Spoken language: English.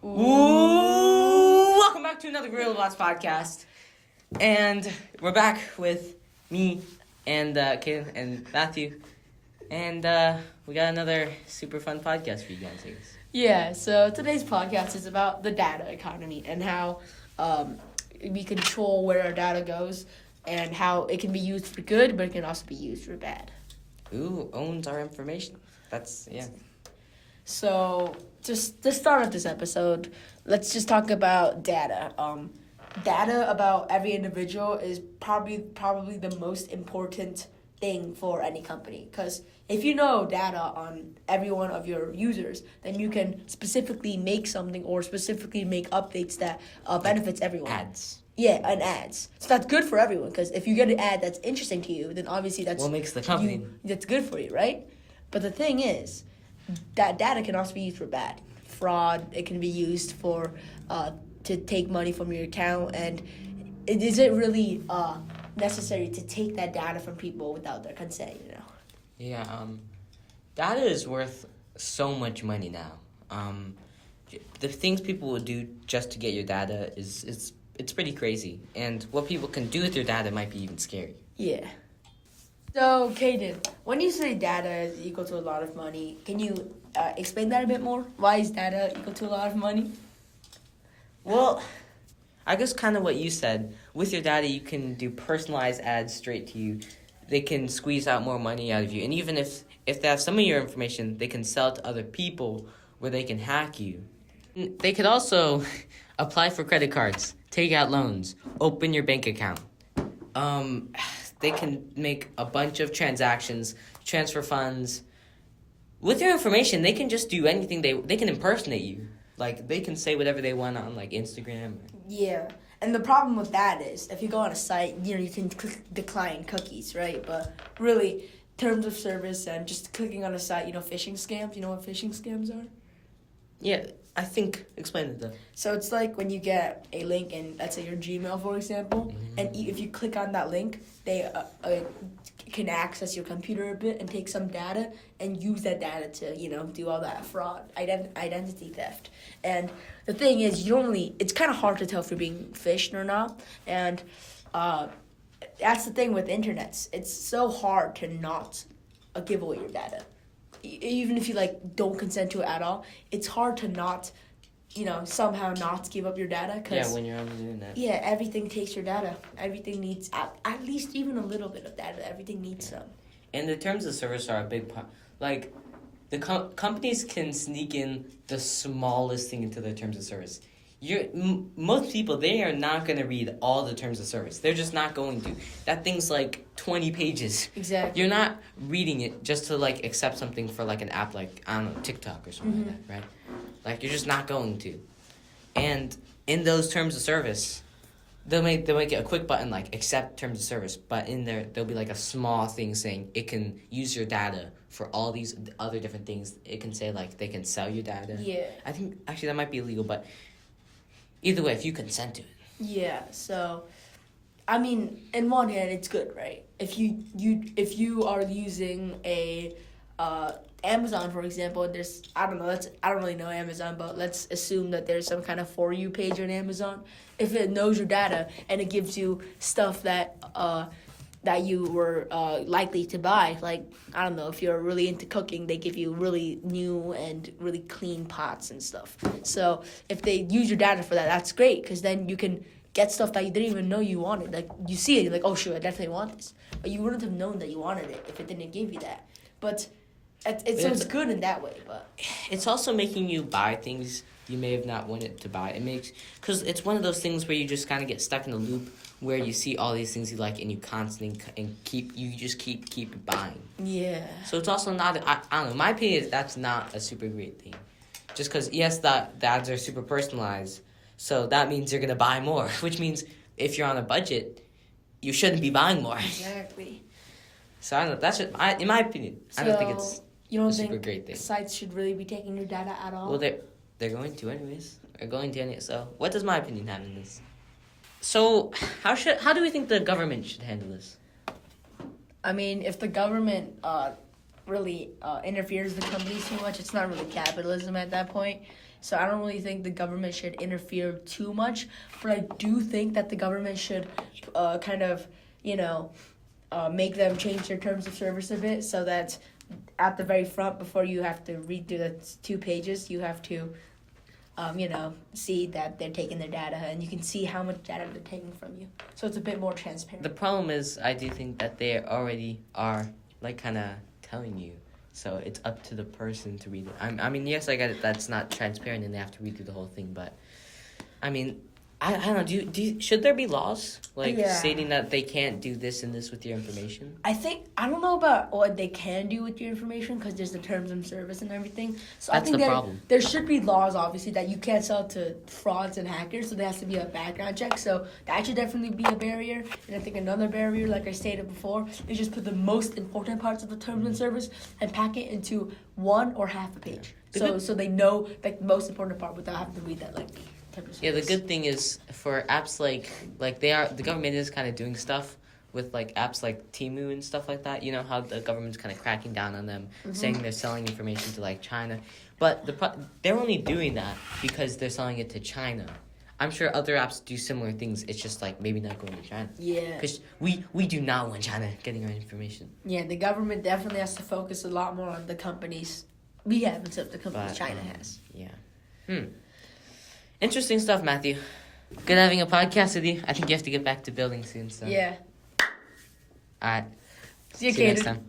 Ooh, welcome back to another Gorillabots podcast. And we're back with me and Kaden and Matthew. And we got another super fun podcast for you guys. Yeah, so today's podcast is about the data economy and how we control where our data goes and how it can be used for good, but it can also be used for bad. Who owns our information? Yeah. So, just to start off this episode, let's just talk about data. Data about every individual is probably the most important thing for any company. Because if you know data on every one of your users, then you can specifically make something or specifically make updates that benefits everyone. Ads. Yeah, and ads. So that's good for everyone. Because if you get an ad that's interesting to you, then obviously that's what makes the company. That's good for you, right? But the thing is, that data can also be used for bad. Fraud, it can be used for to take money from your account, and is it really necessary to take that data from people without their consent, you know? Yeah, data is worth so much money now. The things people will do just to get your data it's pretty crazy, and what people can do with your data might be even scary. Yeah. So, Kaden, when you say data is equal to a lot of money, can you explain that a bit more? Why is data equal to a lot of money? Well, I guess kind of what you said. With your data, you can do personalized ads straight to you. They can squeeze out more money out of you. And even if they have some of your information, they can sell it to other people where they can hack you. They could also apply for credit cards, take out loans, open your bank account. They can make a bunch of transactions, transfer funds. With your information, they can just do anything. They can impersonate you. Like, they can say whatever they want on, like, Instagram. Yeah, and the problem with that is, if you go on a site, you can click decline cookies, right? But really, terms of service and just clicking on a site, phishing scams. You know what phishing scams are? Yeah, I think, explain it though. So it's like when you get a link in, let's say your Gmail, for example, and if you click on that link, they can access your computer a bit and take some data and use that data to, do all that fraud, identity theft. And the thing is, it's kind of hard to tell if you're being phished or not. And that's the thing with internets. It's so hard to not give away your data. Even if you don't consent to it at all, it's hard to not, somehow not give up your data. Cause, when you're on the internet. Yeah, everything takes your data. Everything needs at least even a little bit of data. Everything needs some. And the terms of service are a big part. Like, the companies can sneak in the smallest thing into their terms of service. Most people, they are not going to read all the terms of service. They're just not going to. That thing's 20 pages. Exactly. You're not reading it just to accept something for an app like, I don't know, TikTok or something like that, right? You're just not going to. And in those terms of service, they'll make it a quick button accept terms of service, but in there there'll be a small thing saying it can use your data for all these other different things. It can say they can sell your data. Yeah. I think actually that might be illegal, but either way, if you consent to it. Yeah, so, I mean, in one hand, it's good, right? If you are using a Amazon, for example, there's, I don't really know Amazon, but let's assume that there's some kind of For You page on Amazon. If it knows your data and it gives you stuff that you were likely to buy, I don't know, if you're really into cooking, they give you really new and really clean pots and stuff. So if they use your data for that, that's great, because then you can get stuff that you didn't even know you wanted. You see it, you're like, oh, sure, I definitely want this. But you wouldn't have known that you wanted it if it didn't give you that. But it's good in that way. But it's also making you buy things you may have not wanted to buy. Because it's one of those things where you just kind of get stuck in a loop where you see all these things you like and you constantly keep buying. Yeah. So it's also not, I don't know, in my opinion, that's not a super great thing. Just because, yes, the ads are super personalized, so that means you're going to buy more, which means if you're on a budget, you shouldn't be buying more. Exactly. So I don't know, that's just, in my opinion, I don't think it's a super great thing. Sites should really be taking your data at all? Well, they're going to anyways. They're going to anyway. So what does my opinion have in this? So how do we think the government should handle this? I mean, if the government really interferes with the companies too much, it's not really capitalism at that point. So I don't really think the government should interfere too much. But I do think that the government should make them change their terms of service a bit so that at the very front, before you have to read through the 2 pages, you have to, see that they're taking their data, and you can see how much data they're taking from you. So it's a bit more transparent. The problem is, I do think that they already are, kind of telling you. So it's up to the person to read it. I mean, yes, I get it. That's not transparent, and they have to read through the whole thing. But, I mean, I don't know. Should there be laws stating that they can't do this and this with your information? I don't know about what they can do with your information because there's the terms of service and everything. So That's I think the problem. There should be laws, obviously, that you can't sell to frauds and hackers. So there has to be a background check. So that should definitely be a barrier. And I think another barrier, like I stated before, is just put the most important parts of the terms of service and pack it into 1 or half a page. So they know the most important part without having to read that lengthy. Yeah, the good thing is for apps the government is kind of doing stuff with apps like Temu and stuff like that. You know how the government's kind of cracking down on them, saying they're selling information to China, but they're only doing that because they're selling it to China. I'm sure other apps do similar things. It's just maybe not going to China. Yeah. Because we do not want China getting our information. Yeah, the government definitely has to focus a lot more on the companies we have instead of the companies China has. Yeah. Interesting stuff, Matthew. Good having a podcast with you. I think you have to get back to building soon. So. Yeah. All right. See you next time.